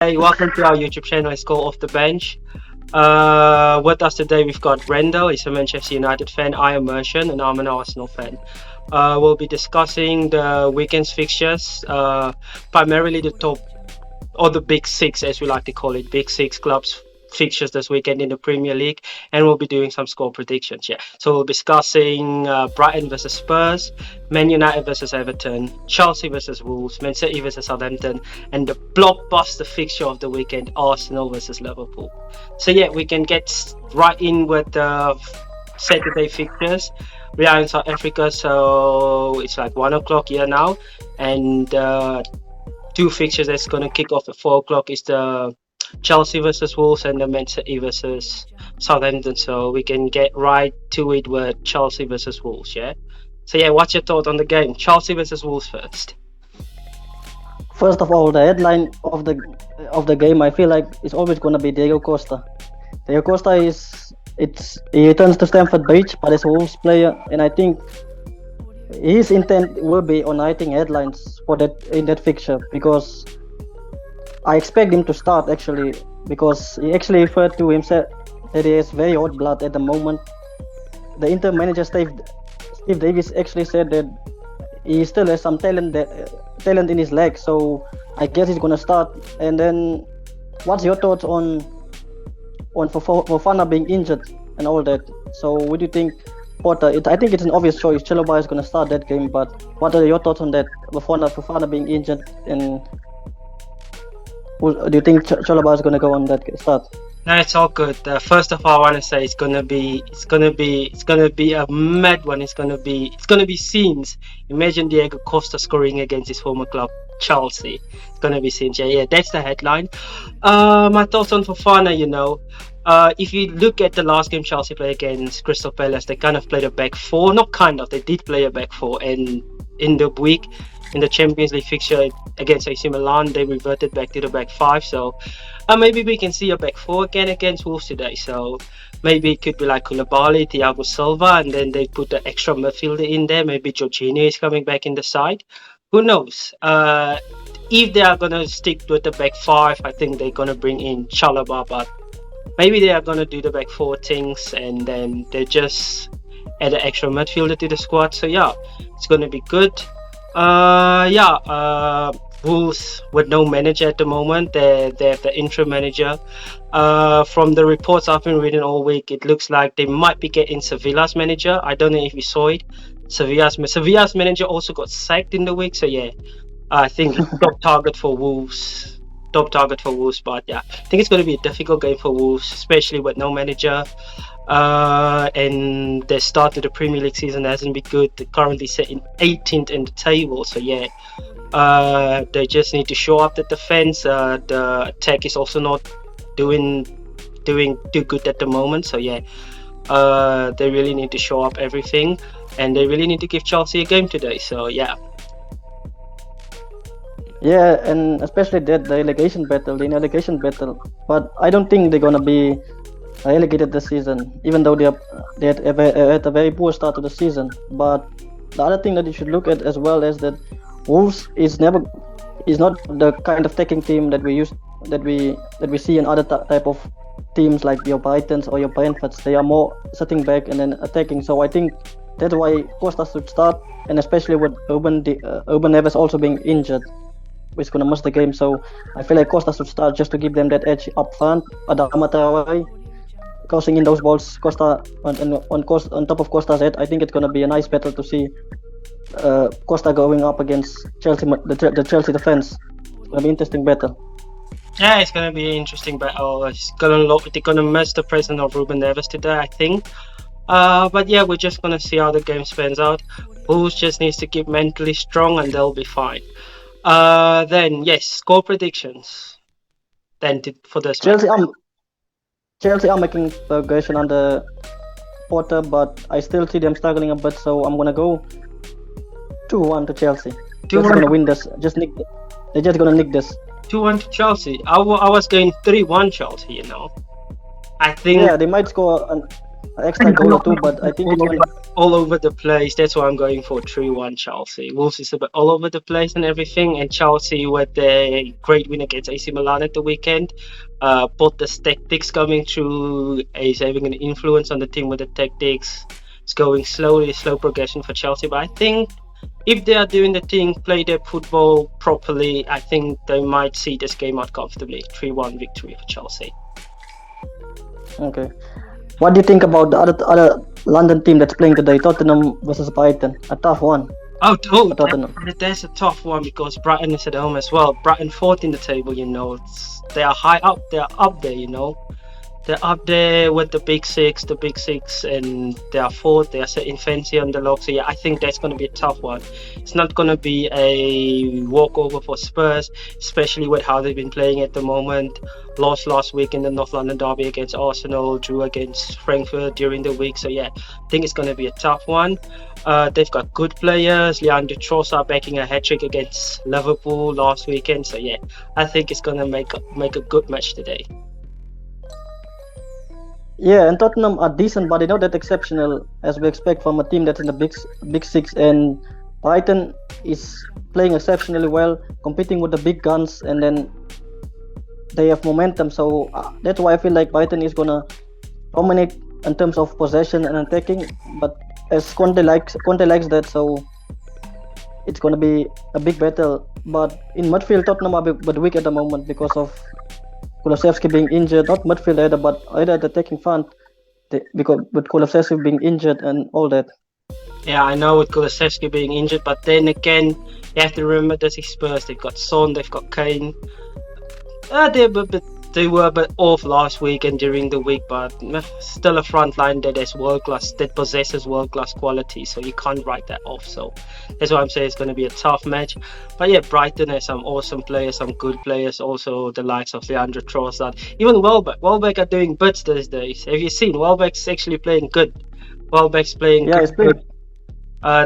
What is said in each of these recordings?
Hey, welcome to our YouTube channel. It's called Off the Bench. With us today, we've got Rendell. He's a Manchester United fan. I am Merchant, and I'm an Arsenal fan. We'll be discussing the weekend's fixtures, primarily the top or the big six, as we like to call it, big six clubs fixtures this weekend in the Premier League, and we'll be doing some score predictions. Yeah, so we'll be discussing Brighton versus Spurs, Man United versus Everton, Chelsea versus Wolves, Man City versus Southampton, and the blockbuster fixture of the weekend, Arsenal versus Liverpool. So yeah, we can get right in with the Saturday fixtures. We are in South Africa, so it's like 1 o'clock here now, and two fixtures that's going to kick off at 4 o'clock is the Chelsea versus Wolves and the Man City versus Southampton. So we can get right to it with Chelsea versus Wolves. Yeah. So yeah, what's your thought on the game? Chelsea versus Wolves first. First of all, the headline of the game, I feel like it's always gonna be Diego Costa. Diego Costa he returns to Stamford Bridge, but as a Wolves player, and I think his intent will be on writing headlines for that in that fixture, because I expect him to start actually, because he actually referred to himself that he has very hot blood at the moment. The Inter manager Steve Davis actually said that he still has some talent in his legs, so I guess he's gonna start. And then, what's your thoughts on Fofana being injured and all that? So, what do you think, Potter? I think it's an obvious choice. Chalobah is gonna start that game, but what are your thoughts on that? Fofana being injured, and do you think Chalobah is gonna go on that start? No, it's all good. First of all, I want to say it's gonna be a mad one. It's gonna be scenes. Imagine Diego Costa scoring against his former club Chelsea. It's gonna be scenes. Yeah, that's the headline. My thoughts on Fofana. If you look at the last game Chelsea played against Crystal Palace, they kind of played a back four. Not kind of, they did play a back four. And in the week, in the Champions League fixture against AC Milan, they reverted back to the back five. So maybe we can see a back four again against Wolves today. So maybe it could be like Koulibaly, Thiago Silva, and then they put the extra midfielder in there. Maybe Jorginho is coming back in the side. Who knows? If they are going to stick with the back five, I think they're going to bring in Chalobah, but maybe they are going to do the back four things and then they just add an extra midfielder to the squad. So yeah, it's going to be good. Wolves with no manager at the moment. They have the interim manager. From the reports I've been reading all week, it looks like they might be getting Sevilla's manager. I don't know if you saw it. Sevilla's manager also got sacked in the week. So yeah, I think top target for Wolves. But yeah, I think it's going to be a difficult game for Wolves, especially with no manager. And their start to the Premier League season hasn't been good. They're currently sitting 18th in the table. So yeah, they just need to show up the defense. The attack is also not doing too good at the moment. So yeah, they really need to show up everything, and they really need to give Chelsea a game today. So yeah. Yeah, and especially the relegation battle. But I don't think they're gonna be relegated this season, even though they had a very poor start to the season. But the other thing that you should look at as well is that Wolves is not the kind of attacking team that we see in other type of teams like your Brightons or your Brentfords. They are more sitting back and then attacking. So I think that's why Costa should start, and especially with Ruben Neves also being injured, which is gonna miss the game. So I feel like Costa should start just to give them that edge up front. Adama Traoré crossing in those balls, Costa on top of Costa's head. I think it's gonna be a nice battle to see. Costa going up against Chelsea, the Chelsea defense. It's gonna be interesting battle. Yeah, it's gonna be an interesting battle. They're gonna miss the presence of Ruben Neves today, I think. But yeah, we're just gonna see how the game spans out. Wolves just needs to keep mentally strong and they'll be fine. Then yes, score predictions. Then for this Chelsea are making progression under Potter, but I still see them struggling a bit. So I'm gonna go 2-1 to Chelsea. Chelsea's gonna win this. They're just gonna nick this. 2-1 to Chelsea. I was going 3-1 Chelsea. I think. Yeah, they might score extra goal or two, but I think it's going. All over the place. That's why I'm going for 3-1 Chelsea. Wolves is a bit all over the place and everything. And Chelsea with the great win against AC Milan at the weekend. Both the tactics coming through is having an influence on the team with the tactics. It's going slowly, slow progression for Chelsea. But I think if they are doing the thing, play their football properly, I think they might see this game out comfortably. 3-1 victory for Chelsea. Okay. What do you think about the other London team that's playing today, Tottenham versus Brighton? A tough one Oh, for Tottenham. that's a tough one because Brighton is at home as well. Brighton fourth in the table, they are high up. They are up there, They're up there with the big six, and they are fourth. They are sitting fancy on the log. So yeah, I think that's going to be a tough one. It's not going to be a walkover for Spurs, especially with how they've been playing at the moment. Lost last week in the North London derby against Arsenal, drew against Frankfurt during the week. So yeah, I think it's going to be a tough one. They've got good players. Leandro Trossard backing a hat-trick against Liverpool last weekend. So yeah, I think it's going to make a good match today. Yeah, and Tottenham are decent, but they're not that exceptional as we expect from a team that's in the big six. And Brighton is playing exceptionally well, competing with the big guns, and then they have momentum. So that's why I feel like Brighton is gonna dominate in terms of possession and attacking. But as Conte likes that, so it's gonna be a big battle. But in midfield, Tottenham are a bit weak at the moment because of Kulusevski being injured, not midfield either, but either at the attacking front, because with Kulusevski being injured and all that. Yeah, I know with Kulusevski being injured, but then again, you have to remember this is Spurs. They've got Son, they've got Kane. They were a bit off last week and during the week, but still a front line that is world class, that possesses world class quality. So you can't write that off. So that's why I'm saying it's going to be a tough match. But yeah, Brighton has some awesome players, some good players. Also the likes of Leandro Trossard, even Welbeck. Welbeck are doing bits these days. Have you seen Welbeck's actually playing good? Welbeck's playing. Yeah, he's playing.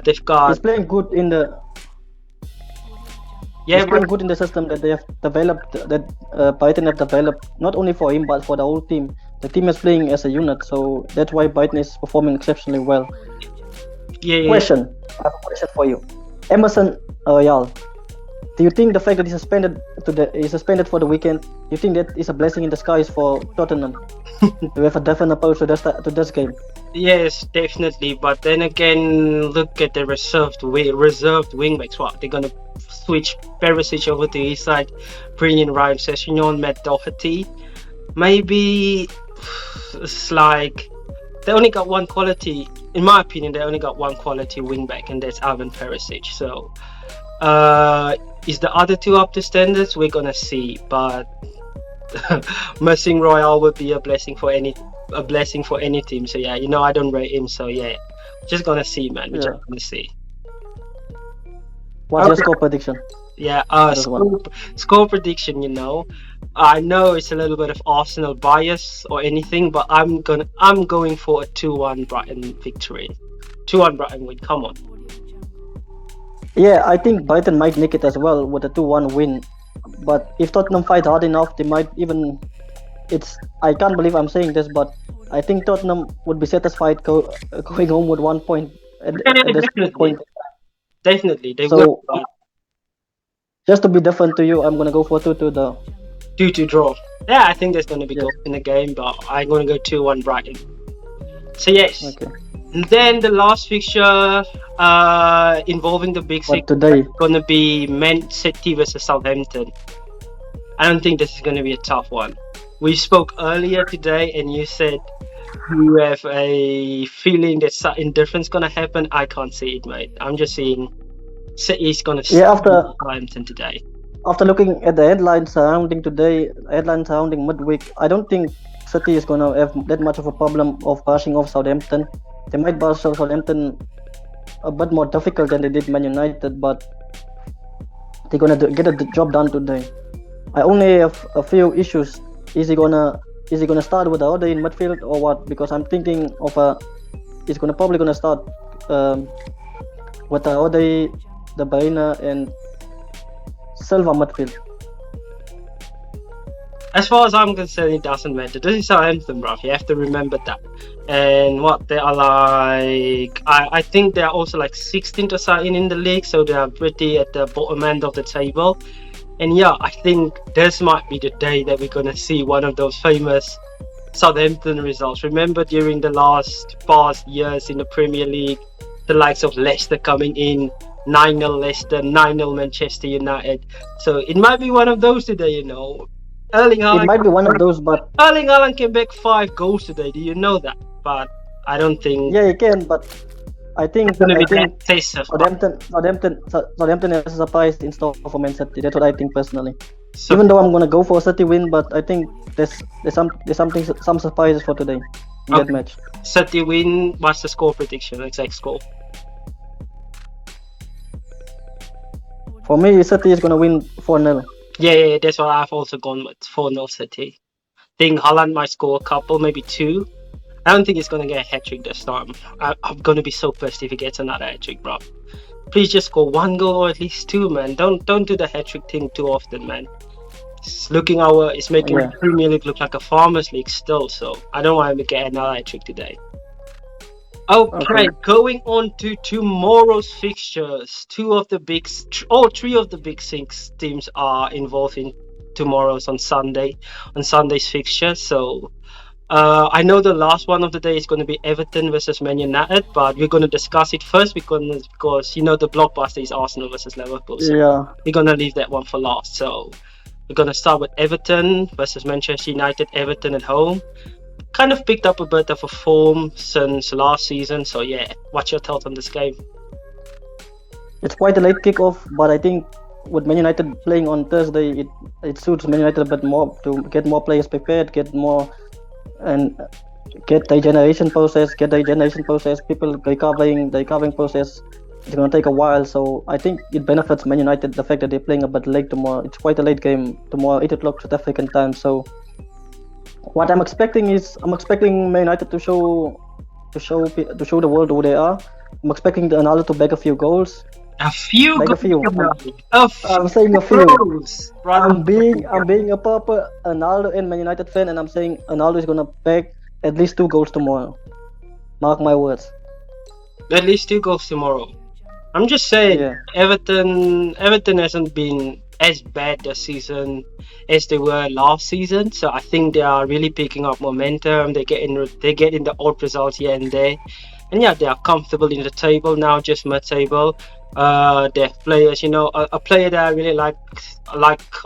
They've got. He's playing good in the. Yeah, he's playing good in the system that they have developed, that Brighton have developed, not only for him but for the whole team. The team is playing as a unit, so that's why Brighton is performing exceptionally well. Yeah. Question. I have a question for you. Emerson Royal. Do you think the fact that he's suspended for the weekend, you think that is a blessing in disguise for Tottenham? Do we have a definite approach to this game? Yes, definitely. But then again, look at the reserved wingbacks. What they're gonna switch Perisic over to his side, bring in Ryan Sessegnon, Matt Doherty. Maybe it's like they only got one quality. In my opinion, they only got one quality wingback, and that's Ivan Perisic. So, is the other two up to standards? We're gonna see, but missing Royal would be a blessing for any team. So yeah, I don't rate him. So yeah, just gonna see, man. We're just gonna see. What's your score prediction? Yeah, score prediction. I know it's a little bit of Arsenal bias or anything, but I'm going for a 2-1 Brighton victory. 2-1 Brighton win. Come on. Yeah, I think Brighton might make it as well with a 2-1 win. But if Tottenham fight hard enough, they might even. I can't believe I'm saying this, but I think Tottenham would be satisfied going home with 1 point at this point. Definitely, they So, will. just to be different to you, I'm gonna go for 2-2 though. 2-2 draw. Yeah, I think there's going to be Yes. goals in the game, but I'm going to go 2-1 Brighton. So yes. Okay. And then the last fixture involving the big six But today, going to be Man City versus Southampton. I don't think this is going to be a tough one. We spoke earlier today, and you said you have a feeling that something different's going to happen. I can't see it, mate. I'm just seeing City's going to after Southampton today. after looking at the headlines surrounding midweek, I don't think City is gonna have that much of a problem of brushing off Southampton. They might brush off Southampton a bit more difficult than they did Man United, but they're gonna get the job done today. I only have a few issues. Is he gonna start with the order in midfield or what? Because I'm thinking of he's probably gonna start with the order, the Baina and Silva midfield. As far as I'm concerned, it doesn't matter. This is our anthem, bro. You have to remember that. And what they are like, I think they're also like 16th or something in the league, so they are pretty at the bottom end of the table. And yeah, I think this might be the day that we're gonna see one of those famous Southampton results. Remember during the past years in the Premier League, the likes of Leicester coming in, 9-0 Leicester, 9-0 Manchester United. So it might be one of those today, you know. Erling It Haaland, might be one of those, but Erling Haaland came back 5 goals today. Do you know that? But I don't think yeah, you can. But I think it's gonna I be think that taste. Southampton has a surprise in store for Man City. That's what I think personally. So Even though I'm gonna go for a City win, but I think some surprises for today in that okay. match. City win. What's the score prediction? Exact score. For me, City is gonna win 4-0. Yeah, that's what I've also gone with. 4-0 City. Think Haaland might score a couple, maybe 2. I don't think he's gonna get a hat trick this time. I'm gonna be so pissed if he gets another hat trick, bro. Please just score 1 goal or at least 2, man. Don't do the hat trick thing too often, man. It's making Yeah. the Premier League look like a farmers league still. So I don't want him to get another hat trick today. Okay, going on to tomorrow's fixtures. 3 of the big 6 teams are involved in tomorrow's on Sunday's fixture. So I know the last one of the day is going to be Everton versus Man United, but we're going to discuss it first because you know the blockbuster is Arsenal versus Liverpool. So Yeah. we're going to leave that one for last. So we're going to start with Everton versus Manchester United. Everton at home. Kind of picked up a bit of a form since last season. So yeah, what's your thoughts on this game? It's quite a late kickoff, but I think with Man United playing on Thursday, it suits Man United a bit more to get more players prepared, get the regeneration process. People recovering, the recovering process. It's gonna take a while, so I think it benefits Man United the fact that they're playing a bit late tomorrow. It's quite a late game tomorrow, 8 o'clock South African time. So what I'm expecting Man United to show the world who they are. I'm expecting Ronaldo to bag a few goals. A few. Bag a few. A few. I'm saying a few. goals, brother. I'm being a proper Ronaldo and Man United fan, and I'm saying Ronaldo is gonna bag at least 2 goals tomorrow. Mark my words. At least 2 goals tomorrow. I'm just saying, Yeah. Everton hasn't been as bad this season as they were last season. So I think they are really picking up momentum. They're getting the odd results here and there, and yeah, they are comfortable in the table now, just mid-table. Their players, you know, a player that I really like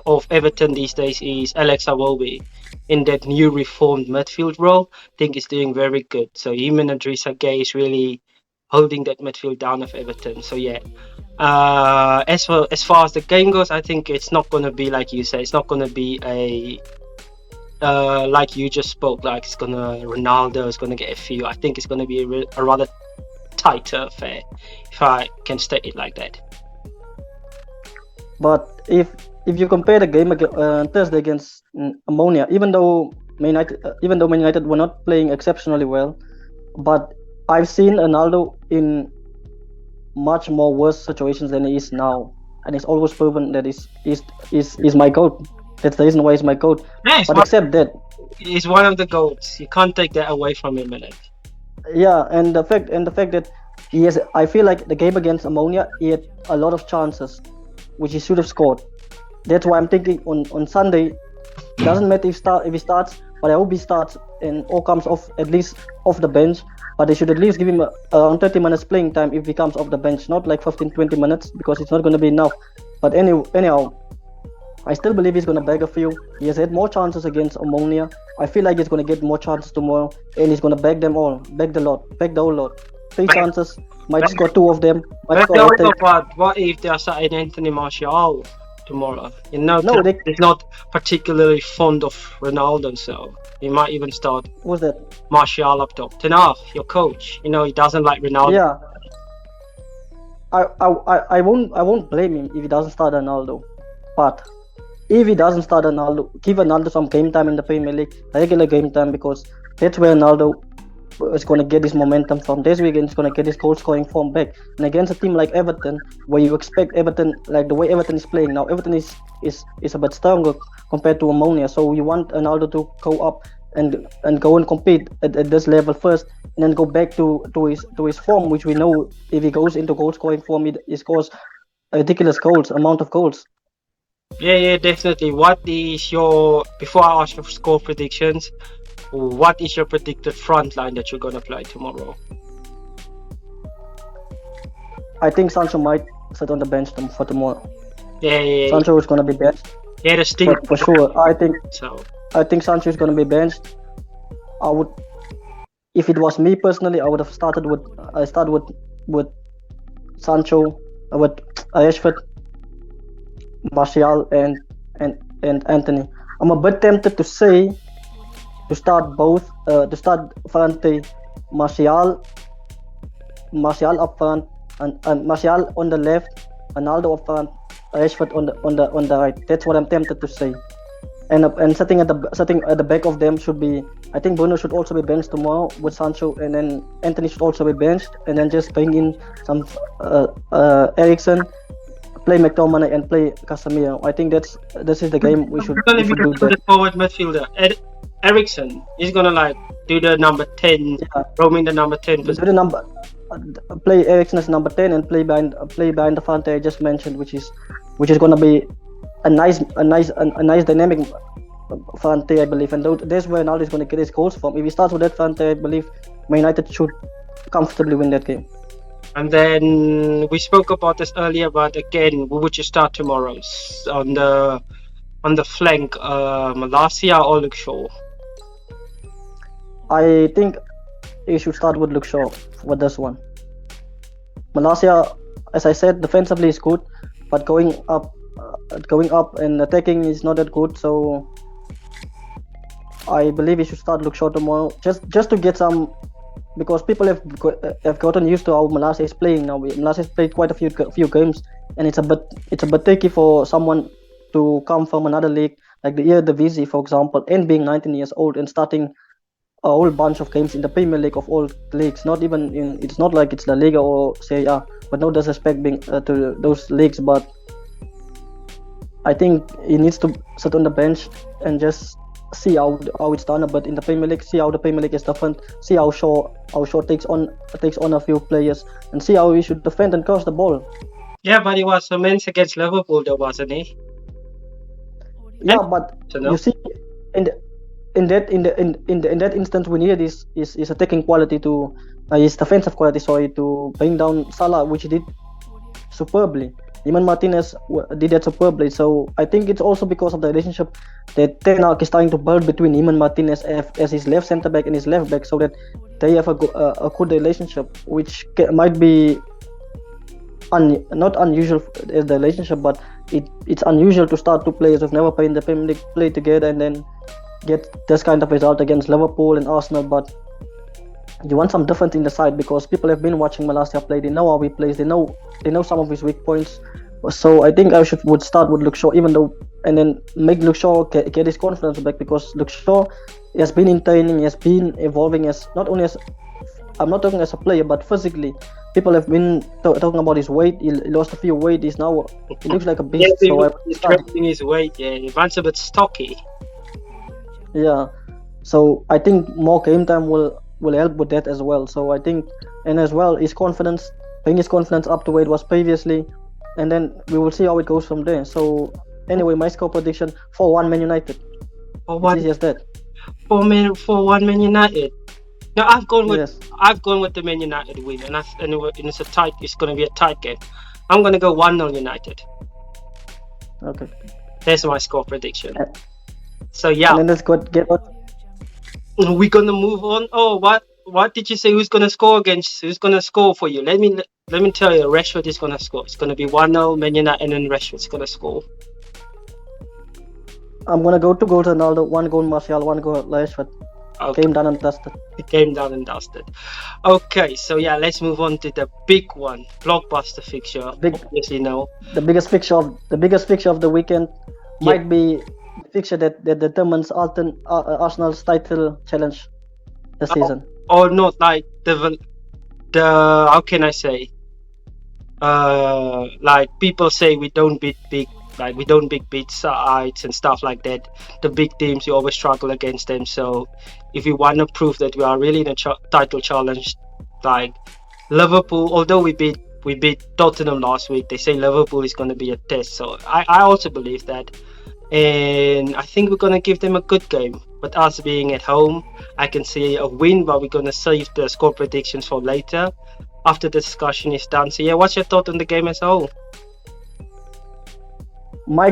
of Everton these days is Alex Iwobi in that new reformed midfield role. I think he's doing very good. So him and Idrissa Gueye is really holding that midfield down of Everton. So yeah. As far as the game goes, I think it's not gonna be like you say. It's not gonna be a like you just spoke. Like Ronaldo is gonna get a few. I think it's gonna be a rather tighter affair, if I can state it like that. But if you compare the game Thursday against Ammonia, even though Man United were not playing exceptionally well, but I've seen Ronaldo in much more worse situations than he is now, and he's always proven that he's my goat. That's the reason why he's my goat. Yes, But except that, he's one of the goats. You can't take that away from him, man. yeah, and the fact that I feel like the game against Ammonia, he had a lot of chances, which he should have scored. That's why I'm thinking on Sunday, it doesn't matter if he starts, but I hope he starts and or comes off at least off the bench. But they should at least give him around 30 minutes playing time if he comes off the bench, not like 15-20 minutes, because it's not going to be enough. But anyhow, I still believe he's going to bag a few. He has had more chances against Ammonia. I feel like he's going to get more chances tomorrow, and he's going to bag them all, bag the whole lot. 3 chances, might score 2 of them. But what if they are starting Anthony Martial tomorrow? You know, No, he's not particularly fond of Ronaldo, so he might even start What's that? Martial up top. Tenaf, your coach, you know he doesn't like Ronaldo. Yeah. I won't blame him if he doesn't start Ronaldo. But if he doesn't start Ronaldo, give Ronaldo some game time in the Premier League, regular game time, because that's where Ronaldo is going to get his momentum from this weekend. It's going to get his goal scoring form back. And against a team like Everton, where you expect Everton, like the way Everton is playing now, Everton is a bit stronger compared to Ammonia. So you want Ronaldo to go up and go and compete at this level first, and then go back to his form, which we know if he goes into goal scoring form, he scores a ridiculous amount of goals. Yeah, definitely. What is your, before I ask your score predictions, what is your predicted front line that you're going to play tomorrow? I think Sancho might sit on the bench for tomorrow. Yeah. Sancho is going to be benched. Yeah, the stink. For sure. I think Sancho is going to be benched. I would, if it was me personally, I would have started with Sancho, with Rashford, Martial, and Anthony. I'm a bit tempted to start Ferrante, Martial up front, and Martial on the left, Ronaldo up front, Rashford on the right. That's what I'm tempted to say. And sitting at the back of them should be, I think Bruno should also be benched tomorrow with Sancho, and then Anthony should also be benched, and then just bring in some Eriksen, play McTominay, and play Casemiro. I think this is the game we should do. The forward midfielder Eriksen is gonna do the number 10, roaming the number 10. Do the number, play Eriksen as number 10 and play behind the front I just mentioned, which is gonna be a nice dynamic front, I believe, and that's where Ronaldo is going to get his goals from. If he starts with that front, I believe Man United should comfortably win that game. And then we spoke about this earlier, but again, who would you start tomorrow on the flank? Malacia or Luke Shaw? I think you should start with Luke Shaw for this one. Malacia, as I said, defensively is good, but going up and attacking is not that good. So I believe you should start Luke Shaw tomorrow, just to get some, because people have gotten used to how Malacia is playing now. Malacia has played quite a few games, and it's a bit tricky for someone to come from another league like the Eredivisie, for example, and being 19 years old and starting a whole bunch of games in the Premier League of all leagues. It's not like it's La Liga or Serie A, but no disrespect to those leagues, but I think he needs to sit on the bench and just see how it's done. But in the Premier League, see how the Premier League is different. See how Shaw takes on a few players, and see how he should defend and cross the ball. Yeah, but he was immense against Liverpool, though, wasn't he? Yeah, but you see, in that instance, we needed his attacking quality his defensive quality, to bring down Salah, which he did superbly. Iman Martinez did that superbly. So I think it's also because of the relationship that Ten Hag is starting to build between Iman Martinez as his left centre back and his left back, so that they have a good relationship, which might be not unusual as the relationship, but it's unusual to start two players who've never played in the Premier League play together and then get this kind of result against Liverpool and Arsenal. But you want some difference in the side, because people have been watching Malacia play. They know how he plays. They know some of his weak points. So I think I would start with Luke Shaw, and then make Luke Shaw get his confidence back, because Luke Shaw has been in training, he has been evolving as not only as, I'm not talking as a player, but physically. People have been talking about his weight. He lost a few weight. He looks like a beast. Yeah, he's dropping his weight. Yeah, he runs a bit stocky. Yeah, so I think more game time will help with that as well. So I think, and as well, bring his confidence up to where it was previously, and then we will see how it goes from there. So anyway, my score prediction: 4-1 Man United. 4-1. Easy as that. 4-1 Man United. No, I've gone with the Man United win, and it's going to be a tight game. I'm going to go 1-0 United. Okay. There's my score prediction. So yeah. And then let's get on. We're gonna move on. Oh, what did you say? Who's gonna score for you? Let me tell you, Rashford is gonna score. It's gonna be 1-0 Man United, and then Rashford's gonna score. I'm gonna go 2 goals Ronaldo, 1 goal Martial, 1 goal Rashford. Okay. Game done and dusted. Game done and dusted. Okay, so yeah, let's move on to the big one, blockbuster fixture. Obviously, no. The biggest fixture of the weekend might be the fixture that determines Arsenal's title challenge this season. or not like the how can I say, like people say we don't beat big, like we don't beat sides and stuff like that. The big teams, you always struggle against them. So if we want to prove that we are really in a title challenge, like Liverpool, although we beat Tottenham last week, they say Liverpool is going to be a test. So I also believe that, and I think we're going to give them a good game. But us being at home, I can see a win, but we're going to save the score predictions for later after the discussion is done. So yeah, what's your thought on the game as a whole? My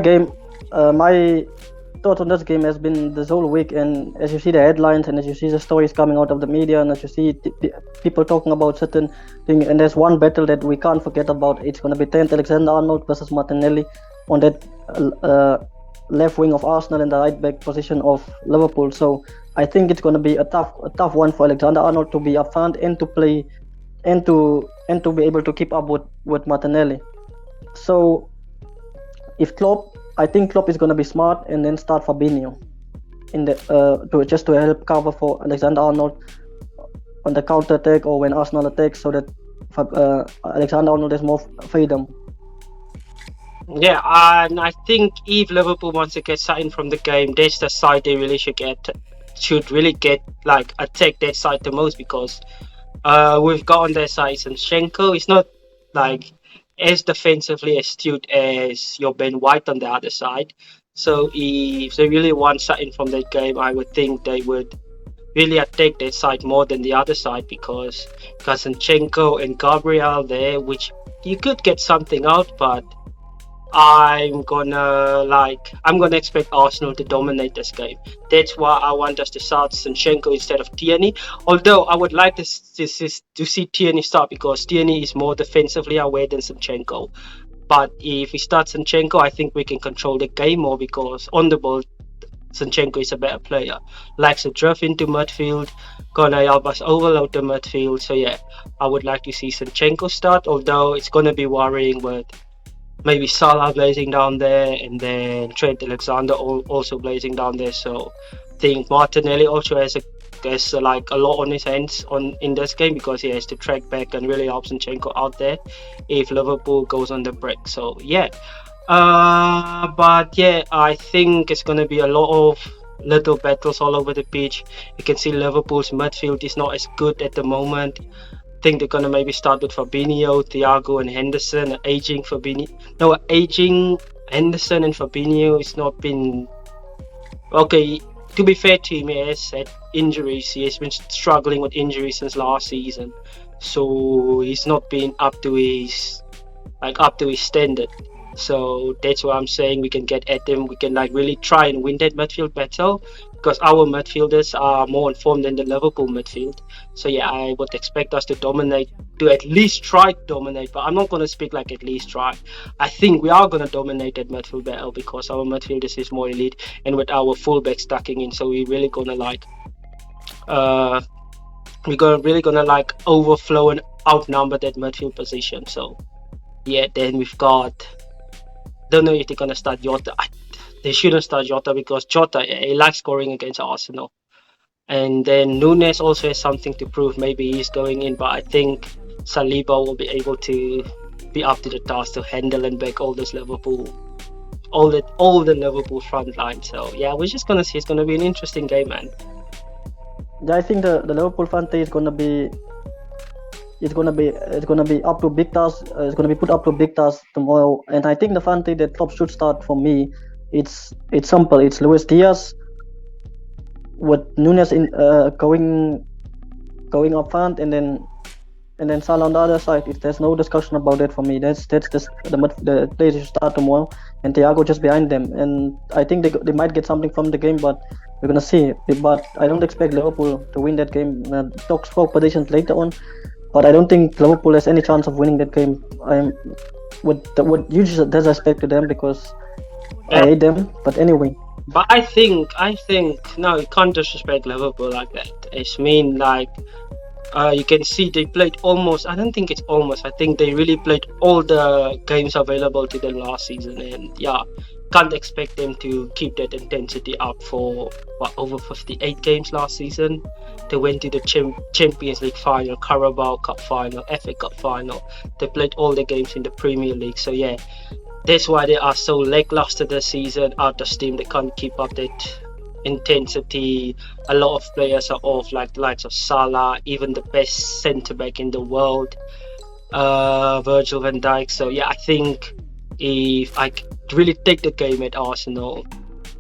thought on this game has been this whole week, and as you see the headlines and as you see the stories coming out of the media, and as you see people talking about certain things, and there's one battle that we can't forget about. It's going to be Trent Alexander-Arnold versus Martinelli on that left wing of Arsenal and the right back position of Liverpool. So I think it's going to be a tough one for Alexander-Arnold to be up front and to play and to be able to keep up with Martinelli. So if I think Klopp is going to be smart and then start Fabinho in the to help cover for Alexander-Arnold on the counter attack or when Arsenal attacks, so that Alexander-Arnold has more freedom. Yeah, and I think if Liverpool wants to get something from the game, that's the side they really should really get like attack that side the most, because we've got on their side Zinchenko. It's not like as defensively astute as your Ben White on the other side. So if they really want something from that game, I would think they would really attack that side more than the other side, because Zinchenko and Gabriel there, which you could get something out, but I'm gonna expect Arsenal to dominate this game. That's why I want us to start Zinchenko instead of Tierney. Although I would like to see Tierney start, because Tierney is more defensively aware than Zinchenko. But if we start Zinchenko, I think we can control the game more, because on the ball, Zinchenko is a better player. Likes to drift into midfield, gonna help us overload the midfield. So yeah, I would like to see Zinchenko start. Although it's gonna be worrying with maybe Salah blazing down there, and then Trent Alexander also blazing down there. So I think Martinelli also has like a lot on his hands in this game, because he has to track back and really help Zinchenko out there if Liverpool goes on the break. So yeah, but yeah, I think it's gonna be a lot of little battles all over the pitch. You can see Liverpool's midfield is not as good at the moment. Think they're gonna maybe start with Fabinho, Thiago, and Henderson. Aging Henderson and Fabinho has not been okay. To be fair to him, he has had injuries. He has been struggling with injuries since last season, so he's not been up to his standard. So that's why I'm saying we can get at them. We can really try and win that midfield battle, because our midfielders are more informed than the Liverpool midfield. So yeah, I would expect us to dominate, to at least try to dominate. But I'm not going to speak like at least try. I think we are going to dominate that midfield battle, because our midfielders is more elite, and with our fullbacks stacking in, so we're really going to overflow and outnumber that midfield position. So yeah, then we've got. Don't know if they're gonna start Jota. They shouldn't start Jota, because Jota, he likes scoring against Arsenal. And then Nunes also has something to prove. Maybe he's going in, but I think Saliba will be able to be up to the task to handle and back all the Liverpool front line. So yeah, we're just gonna see. It's gonna be an interesting game, man. Yeah, I think the Liverpool front three is gonna be. It's gonna be up to big task. It's gonna be put up to big task tomorrow, and I think the front three that Klopp should start for me. It's simple. It's Luis Diaz with Nunes in going up front, and then Salah on the other side. There's no discussion about that for me. That's the players should start tomorrow, and Thiago just behind them. And I think they might get something from the game, but we're gonna see. But I don't expect Liverpool to win that game. Talk score predictions later on. But I don't think Liverpool has any chance of winning that game. What you just disrespect to them, because I hate them. But anyway. But I think no, you can't disrespect Liverpool like that. It's mean you can see they played almost. I don't think it's almost. I think they really played all the games available to them last season, and yeah, can't expect them to keep that intensity up for over 58 games last season. They went to the Champions League final, Carabao Cup final, FA Cup final. They played all the games in the Premier League. So yeah, that's why they are so lackluster this season, out of steam. They can't keep up that intensity. A lot of players are off, like the likes of Salah, even the best centre back in the world, Virgil van Dijk. So yeah, I think if I really take the game at Arsenal,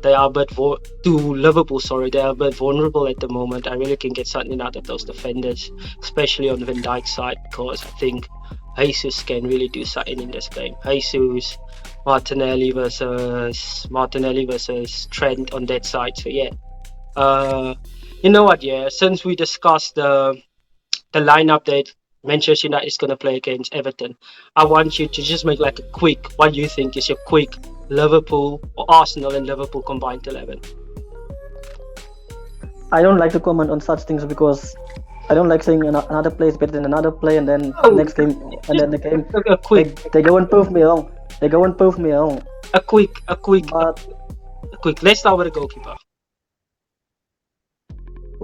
they are to Liverpool. Sorry, they are a bit vulnerable at the moment. I really can get something out of those defenders, especially on Van Dijk's side, because I think Jesus can really do something in this game. Jesus, Martinelli versus Trent on that side. So yeah, you know what? Yeah, since we discussed the lineup that Manchester United is going to play against Everton, I want you to just make like a quick, what you think is your quick Liverpool or Arsenal and Liverpool combined 11. I don't like to comment on such things because I don't like saying another play is better than another play, and then next game and then the game A quick, they go and prove me wrong. They go and prove me wrong. a quick. But Let's start with the goalkeeper.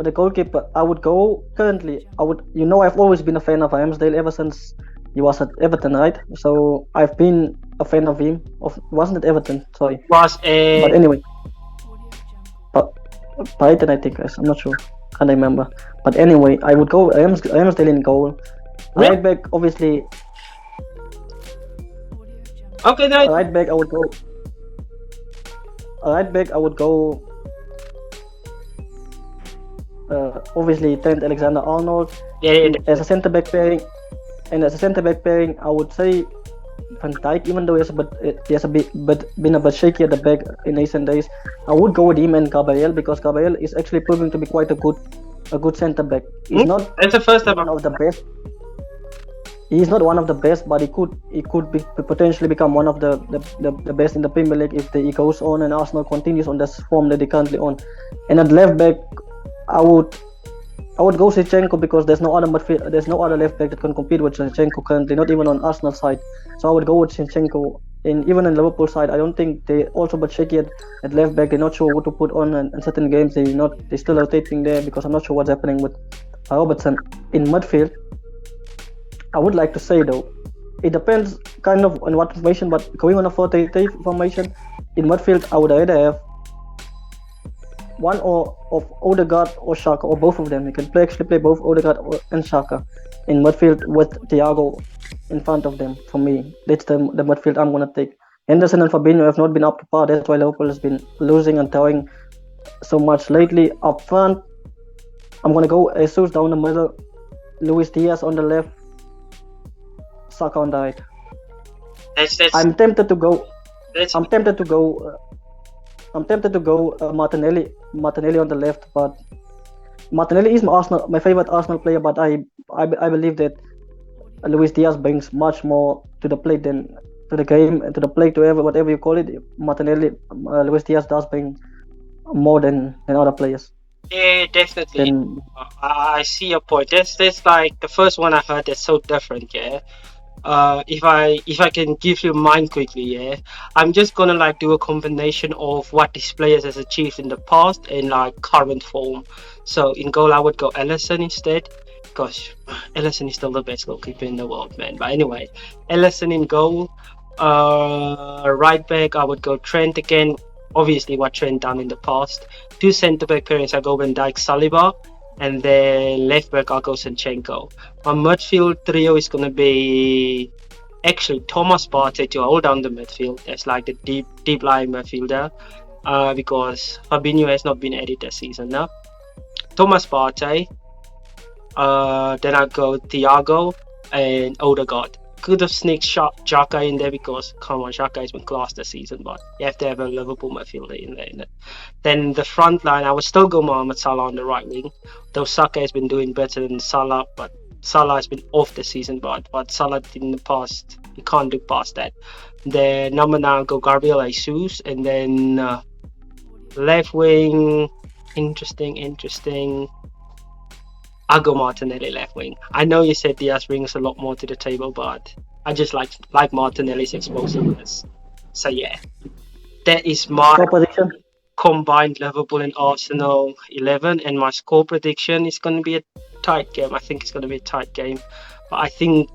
with the goalkeeper, I would go currently. I've always been a fan of Ramsdale ever since he was at Everton, right? So I've been a fan of him. Wasn't it Everton? Sorry. Was But anyway, Brighton, I think. I'm not sure. Can't remember. But anyway, I would go Ramsdale in goal. Yeah. Right back, obviously. okay. Then Right back, I would go. Right back, I would go. Obviously, Trent Alexander-Arnold. yeah. As a centre back pairing, I would say Van Dijk. Even though he has been a bit shaky at the back in recent days, I would go with him and Gabriel, because Gabriel is actually proving to be quite a good centre back. He's not That's the first time. one of the best. He's not one of the best, but he could potentially become one of the best in the Premier League if he goes on and Arsenal continues on this form that they currently on. And at left back, I would go Zinchenko, because there's no other left back that can compete with Zinchenko currently, not even on Arsenal side. So I would go with Zinchenko. And even in Liverpool side, I don't think they also but shaky at left back. They're not sure what to put on, and in certain games they're still rotating there, because I'm not sure what's happening with Robertson. In midfield, I would like to say though, it depends kind of on what formation, but going on a 4-3-3 formation in midfield, I would either have one of Odegaard or Xhaka, or both of them. You can actually play both Odegaard and Xhaka in midfield with Thiago in front of them. For me, that's the midfield I'm gonna take. Henderson and Fabinho have not been up to par. That's why Liverpool has been losing and throwing so much lately. Up front, I'm gonna go Jesus down the middle, Luis Diaz on the left, Saka on the right. I'm tempted to go Martinelli on the left, but Martinelli is my favorite Arsenal player. But I believe that Luis Diaz brings much more to the plate than to the game, to the plate, to whatever you call it. Luis Diaz does bring more than other players. Yeah, definitely. I see your point. That's like the first one I heard that's so different. Yeah. If I can give you mine quickly, yeah, I'm just gonna like do a combination of what these players has achieved in the past and like current form. So in goal, I would go Alisson instead. Gosh, Alisson is still the best goalkeeper in the world, man. But anyway, Alisson in goal. Right back, I would go Trent again. Obviously, what Trent done in the past. Two centre back pairings, I go Van Dijk, Saliba. And then left back, I'll go Zinchenko. My midfield trio is going to be actually Thomas Partey to hold down the midfield. That's like the deep lying midfielder, because Fabinho has not been added this season now. Thomas Partey. Then I'll go Thiago and Odegaard. Could have sneaked Xhaka in there, because come on, Xhaka has been class this season, but you have to have a Liverpool midfielder in there. Then the front line, I would still go Mohamed Salah on the right wing, though Saka has been doing better than Salah, but Salah has been off the season, but what Salah did in the past, you can't do past that. Then number 9, I'll go Gabriel Jesus, and then left wing, interesting. I'll go Martinelli left wing. I know you said Diaz brings a lot more to the table, but I just like Martinelli's explosiveness. So yeah. That is my Score prediction. combined Liverpool and Arsenal 11, and my score prediction is going to be a tight game. I think it's going to be a tight game, but I think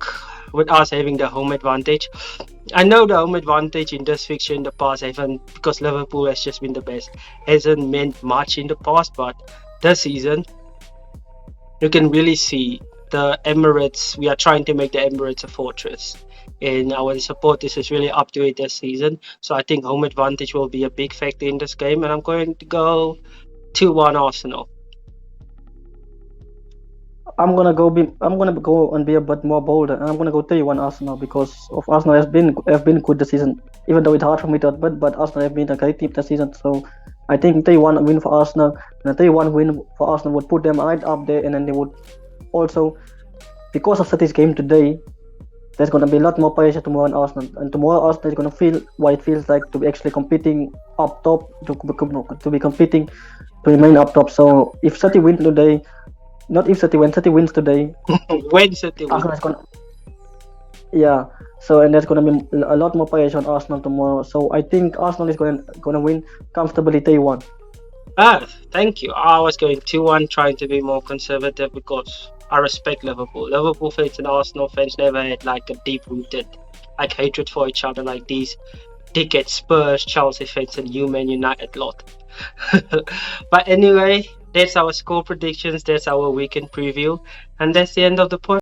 with us having the home advantage, I know the home advantage in this fixture in the past haven't, because Liverpool has just been the best, hasn't meant much in the past, but this season you can really see the Emirates. We are trying to make the Emirates a fortress, and our supporters is really up to it this season. So I think home advantage will be a big factor in this game, and I'm going to go 2-1 Arsenal. I'm gonna go and be a bit more bolder, and I'm gonna go 3-1 Arsenal because of Arsenal have been good this season. Even though it's hard for me to admit, but Arsenal have been a great team this season. So I think 3-1 win for Arsenal, and a 3-1 win for Arsenal would put them right up there, and then they would also, because of City's game today, there's gonna be a lot more pressure tomorrow on Arsenal, and tomorrow Arsenal is gonna feel what it feels like to be actually competing up top, to be competing to remain up top. So if City win today, not if City, when City wins today, When City win. Arsenal is gonna, yeah. So and there's gonna be a lot more pressure on Arsenal tomorrow. So I think Arsenal is gonna win comfortably 3-1. Thank you. I was going 2-1, trying to be more conservative because I respect Liverpool. Liverpool fans and Arsenal fans never had like a deep-rooted like hatred for each other like these dickhead Spurs, Chelsea fans, and you Man United lot. But anyway, that's our score predictions. That's our weekend preview, and that's the end of the podcast.